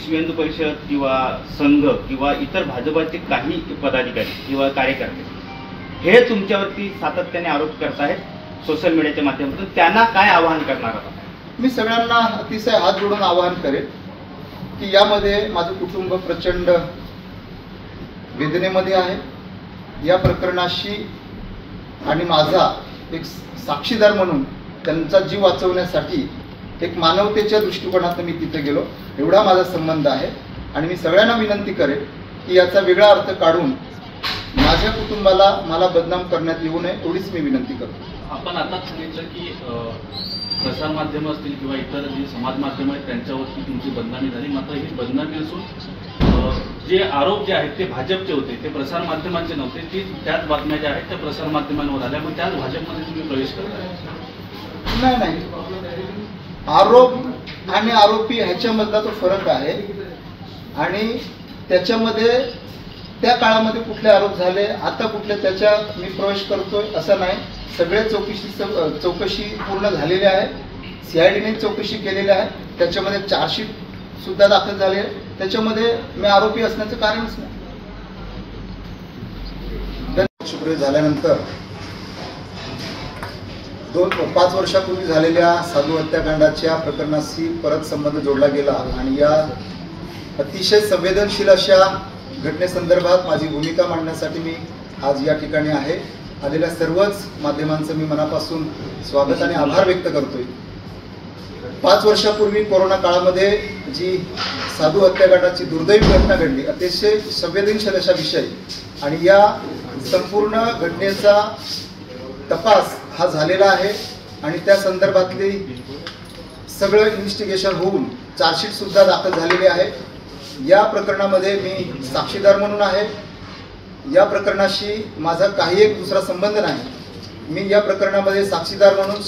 विश्व हिंदू परिषद किंवा संघ किंवा इतर भाजपाचे काही पदाधिकारी किंवा कार्यकर्ते हे तुमच्यावरती सातत्याने आरोप करत आहेत सोशल मीडियाच्या माध्यमातून, त्यांना काय आवाहन करणार आहात? मी सगळ्यांना अतिशय हात जोडून आवाहन करेन की यामध्ये माझं कुटुंब प्रचंड वेदनेमध्ये आहे। या प्रकरणाशी आणि माझा एक साक्षीदार म्हणून त्यांचा जीव वाचवण्यासाठी एक मानवतेच्या दृष्टिकोनातून मी तिथे गेलो, एवढा माझा संबंध आहे। आणि मी सगळ्यांना विनंती करेन की याचा वेगळा अर्थ काढून माझ्या कुटुंबाला मला बदनाम करण्यात येऊ नये, एवढीच मी विनंती करतो। आपण आता सांगितलं की प्रसार माध्यम असतील किंवा इतर जी समाज माध्यम आहेत त्यांच्यावरती तुमची बदनामी झाली, मात्र ही बदनामी असून जे आरोप जे आहेत ते भाजपचे होते, ते प्रसार माध्यमांचे नव्हते, ती त्याच बातम्या ज्या आहेत त्या प्रसार माध्यमांवर आल्या, पण त्याच भाजपमध्ये तुम्ही प्रवेश करताय? नाही, आरोप आणि आरोपी ह्याच्यामधला तो फरक आहे। आणि त्याच्यामध्ये त्या काळामध्ये कुठले आरोप झाले, आता कुठले त्याच्यात मी प्रवेश करतोय असं नाही। सगळे चौकशी पूर्ण झालेली आहे, CIDने चौकशी केलेली आहे, त्याच्यामध्ये चार्जशीट सुद्धा दाखल झाले, त्याच्यामध्ये मी आरोपी असण्याचं कारणच नाही। शुक्र झाल्यानंतर 5 वर्षापूर्वी झालेल्या साधू हत्याकांडाच्या प्रकरणाशी परत संबंध जोडला गेला आणि या अतिशय संवेदनशील अशा घटनेसंदर्भात माझी भूमिका मांडण्यासाठी मी आज या ठिकाणी आहे। आलेल्या सर्वच माध्यमांचं मी मनापासून स्वागत आणि आभार व्यक्त करतोय। 5 वर्षापूर्वी कोरोना काळामध्ये जी साधू हत्याकांडाची दुर्दैवी घटना घडली, अतिशय संवेदनशील अशा विषय, आणि या संपूर्ण घटनेचा तपास हा झालेला आहे आणि त्या संदर्भातली सगळं इन्व्हेस्टिगेशन होऊन चार्जशीट सुद्धा दाखल झालेली आहे। या प्रकरणामध्ये मी साक्षीदार म्हणून आहे। या प्रकरणाशी माझा काही एक दुसरा संबंध नाही। मी या प्रकरणामध्ये साक्षीदार म्हणून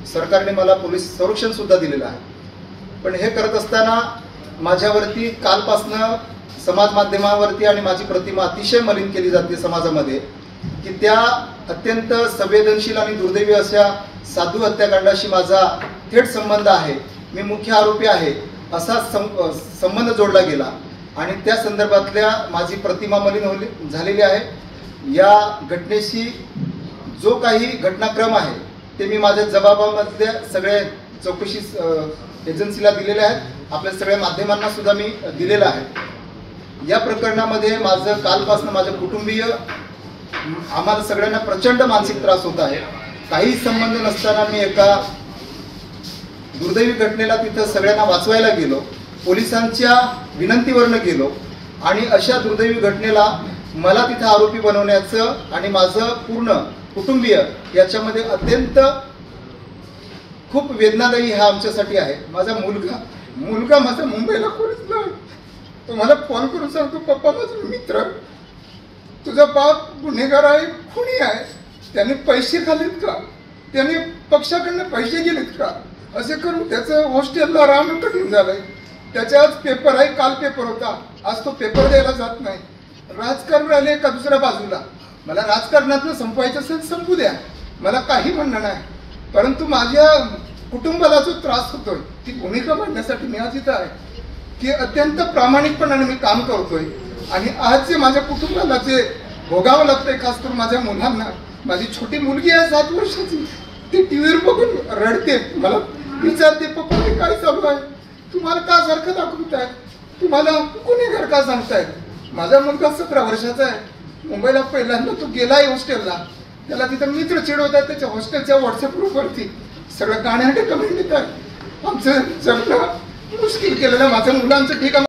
सरकारने मला पोलीस संरक्षण सुद्धा दिलेलं आहे। पण हे करत असताना माझ्यावरती कालपासनं समाज माध्यमावरती आणि माझी प्रतिमा अतिशय मलिन केली जाते समाजामध्ये की त्या अत्यंत संवेदनशील आणि दुर्दैवी अशा साधू हत्याकांडाशी माझा थेट संबंध आहे, मी मुख्य आरोपी आहे असा संबंध जोडला गेला आणि त्या संदर्भातल्या माझी प्रतिमा मलिन झालेली आहे। या घटनेशी जो काही घटनाक्रम आहे ते मी माझ्या जबाबामध्ये सगळे चौकशी एजन्सीला दिलेले आहेत, आपल्या सगळ्या माध्यमांना सुद्धा मी दिलेलं आहे। या प्रकरणामध्ये माझं कालपासून माझं कुटुंबीय आम्हाला सगळ्यांना प्रचंड मानसिक त्रास होत आहे। काही संबंध नसताना मी एका दुर्दैवी घटनेला तिथं सगळ्यांना वाचवायला गेलो, पोलिसांच्या विनंतीवरनं गेलो आणि अशा दुर्दैवी घटनेला मला तिथं आरोपी बनवण्याचं आणि माझं पूर्ण कुटुंबीय याच्यामध्ये अत्यंत खूप वेदनादायी हा आमच्यासाठी आहे। माझा मुलगा माझा मुंबईला पोहोचला, तुम्हाला फोन करून सांगतो, पप्पा माझा मित्र, तुझा बाप गुन्हेगार आहे, खुनी आहे, त्याने पैसे खाल्लेत का, त्याने पक्षाकडनं पैसे गेलेत का, असे करून त्याचं हॉस्टेलला राहणं कठीण झालंय। त्याचा आज पेपर आहे, काल पेपर होता, आज तो पेपर द्यायला जात नाही। राजकारण राहिले एका दुसऱ्या बाजूला, मला राजकारणातनं संपवायचं असेल संपू द्या, मला काही म्हणणं नाही, परंतु माझ्या कुटुंबाला जो त्रास होतोय ती भूमिका मांडण्यासाठी मी आज इथं आहे की अत्यंत प्रामाणिकपणाने मी काम करतोय। आणि आज जे माझ्या कुटुंबाला जे भोगावं लागतंय, खास करून माझ्या मुलांना, माझी छोटी मुलगी आहे 7 वर्षाची, ती टीव्हीवर बघून रडते, मला विचारते, पप्पा हे काय चालू आहे, तुम्हाला का सारखं दाखवताय, तुम्हाला गुन्हेगार का सांगताय। माझा मुलगा 17 वर्षाचा आहे, मुंबईला पहिल्यांदा तो गेलाय हॉस्टेलला, त्याला तिथं मित्र चिडवतात, त्याच्या हॉस्टेलच्या व्हॉट्सअप ग्रुपवरती सगळं गाण्याटे कमेंट येतात, आमचं जगणं मुश्किल केलेलं, माझ्या मुलांचं ठीक आहे।